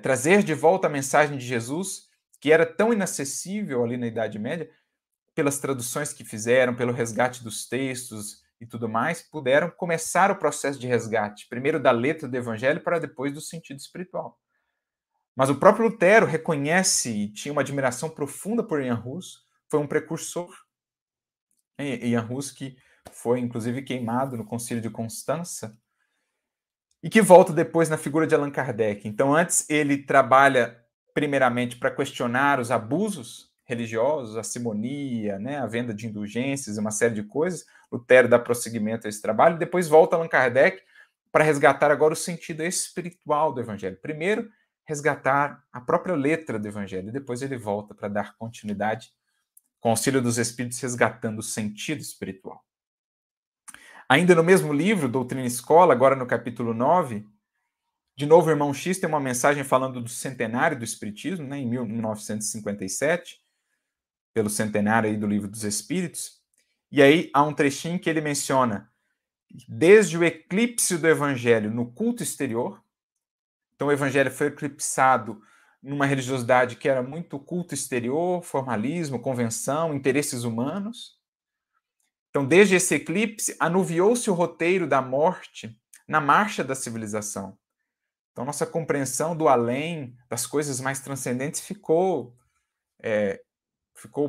trazer de volta a mensagem de Jesus, que era tão inacessível ali na Idade Média, pelas traduções que fizeram, pelo resgate dos textos e tudo mais, puderam começar o processo de resgate, primeiro da letra do evangelho para depois do sentido espiritual. Mas o próprio Lutero reconhece e tinha uma admiração profunda por Ian Hus, foi um precursor. Ian Hus que foi inclusive queimado no Concílio de Constança e que volta depois na figura de Allan Kardec. Então antes ele trabalha primeiramente para questionar os abusos religiosos, a simonia, né, a venda de indulgências, uma série de coisas. Lutero dá prosseguimento a esse trabalho, depois volta Allan Kardec para resgatar agora o sentido espiritual do evangelho. Primeiro, resgatar a própria letra do evangelho, e depois ele volta para dar continuidade com o auxílio dos espíritos, resgatando o sentido espiritual. Ainda no mesmo livro, Doutrina e Escola, agora no capítulo 9, de novo o irmão X tem uma mensagem falando do centenário do Espiritismo, né, em 1957, pelo centenário aí do Livro dos Espíritos, e aí há um trechinho que ele menciona desde o eclipse do evangelho no culto exterior. Então o evangelho foi eclipsado numa religiosidade que era muito culto exterior, formalismo, convenção, interesses humanos. Então, desde esse eclipse, anuviou-se o roteiro da morte na marcha da civilização. Então, nossa compreensão do além, das coisas mais transcendentes, ficou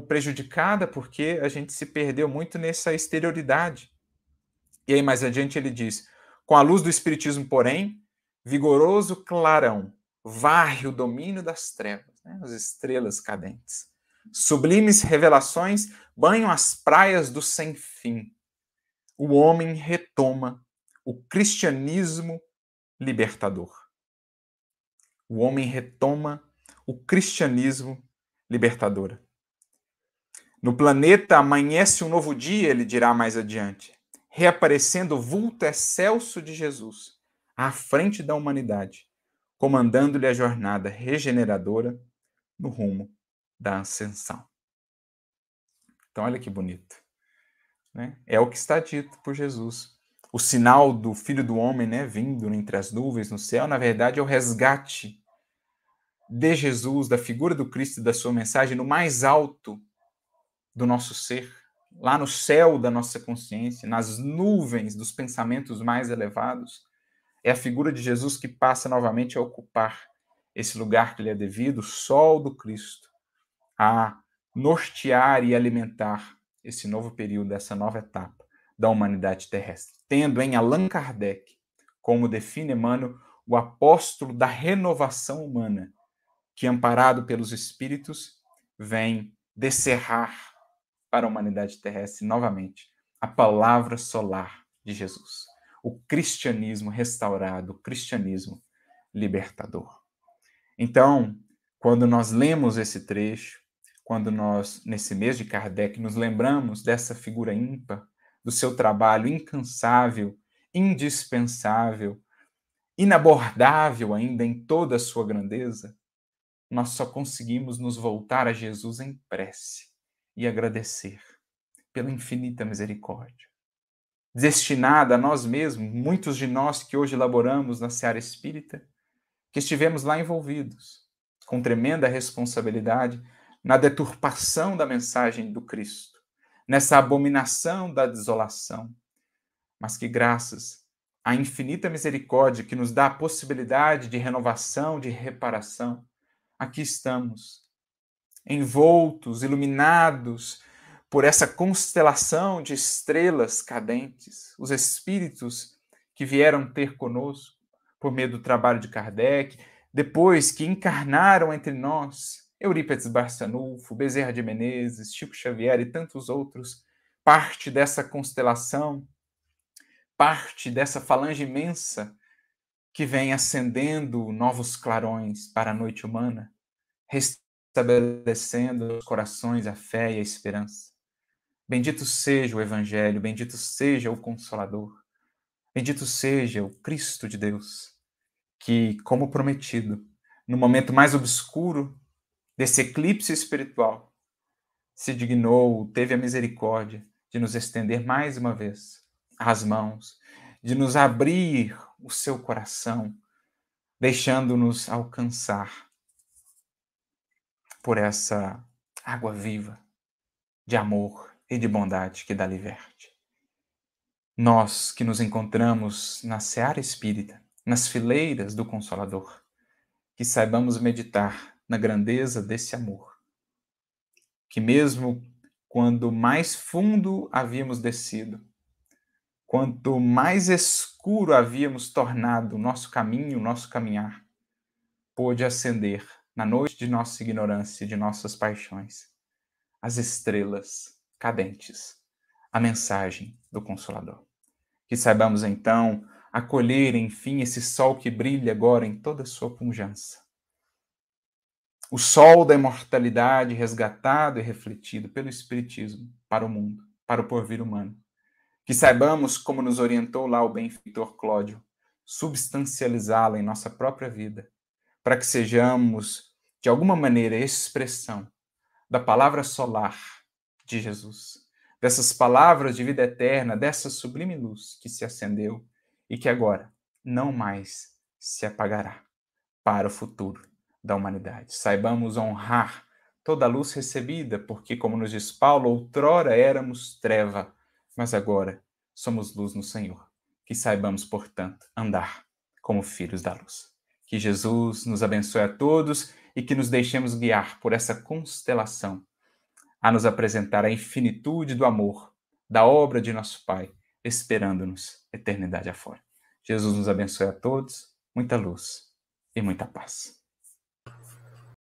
prejudicada porque a gente se perdeu muito nessa exterioridade. E aí, mais adiante, ele diz: com a luz do Espiritismo, porém, vigoroso clarão varre o domínio das trevas, né, as estrelas cadentes. Sublimes revelações banham as praias do sem-fim. O homem retoma o cristianismo libertador. O homem retoma o cristianismo libertador. No planeta amanhece um novo dia, ele dirá mais adiante, reaparecendo o vulto excelso de Jesus à frente da humanidade, comandando-lhe a jornada regeneradora no rumo da ascensão. Então, olha que bonito. Né? É o que está dito por Jesus. O sinal do Filho do Homem, né, vindo entre as nuvens no céu, na verdade é o resgate de Jesus, da figura do Cristo e da sua mensagem no mais alto do nosso ser, lá no céu da nossa consciência, nas nuvens dos pensamentos mais elevados. É a figura de Jesus que passa novamente a ocupar esse lugar que lhe é devido, o sol do Cristo, a nortear e alimentar esse novo período, essa nova etapa da humanidade terrestre, tendo em Allan Kardec, como define Emmanuel, o apóstolo da renovação humana, que, amparado pelos espíritos, vem descerrar para a humanidade terrestre novamente a palavra solar de Jesus, o cristianismo restaurado, o cristianismo libertador. Então, quando nós lemos esse trecho, quando nós, nesse mês de Kardec, nos lembramos dessa figura ímpar, do seu trabalho incansável, indispensável, inabordável ainda em toda a sua grandeza, nós só conseguimos nos voltar a Jesus em prece e agradecer pela infinita misericórdia. Destinada a nós mesmos, muitos de nós que hoje laboramos na seara espírita, que estivemos lá envolvidos, com tremenda responsabilidade, na deturpação da mensagem do Cristo, nessa abominação da desolação, mas que graças à infinita misericórdia que nos dá a possibilidade de renovação, de reparação, aqui estamos, envoltos, iluminados por essa constelação de estrelas cadentes, os espíritos que vieram ter conosco por meio do trabalho de Kardec, depois que encarnaram entre nós Eurípides Barçanufo, Bezerra de Menezes, Chico Xavier e tantos outros, parte dessa constelação, parte dessa falange imensa que vem acendendo novos clarões para a noite humana, restabelecendo nos corações a fé e a esperança. Bendito seja o Evangelho, bendito seja o Consolador, bendito seja o Cristo de Deus, que, como prometido, no momento mais obscuro desse eclipse espiritual, se dignou, teve a misericórdia de nos estender mais uma vez as mãos, de nos abrir o seu coração, deixando-nos alcançar por essa água viva de amor e de bondade que dali verte. Nós que nos encontramos na seara espírita, nas fileiras do Consolador, que saibamos meditar na grandeza desse amor, que mesmo quando mais fundo havíamos descido, quanto mais escuro havíamos tornado o nosso caminho, o nosso caminhar, pôde acender, na noite de nossa ignorância e de nossas paixões, as estrelas cadentes, a mensagem do Consolador. Que saibamos, então, acolher, enfim, esse sol que brilha agora em toda a sua pujança. O sol da imortalidade resgatado e refletido pelo Espiritismo para o mundo, para o porvir humano. Que saibamos, como nos orientou lá o benfeitor Cláudio, substancializá-la em nossa própria vida, para que sejamos, de alguma maneira, expressão da palavra solar de Jesus, dessas palavras de vida eterna, dessa sublime luz que se acendeu e que agora não mais se apagará para o futuro da humanidade. Saibamos honrar toda a luz recebida, porque, como nos diz Paulo, outrora éramos treva, mas agora somos luz no Senhor. Que saibamos, portanto, andar como filhos da luz. Que Jesus nos abençoe a todos e que nos deixemos guiar por essa constelação a nos apresentar a infinitude do amor, da obra de nosso Pai, esperando-nos eternidade afora. Jesus nos abençoe a todos, muita luz e muita paz.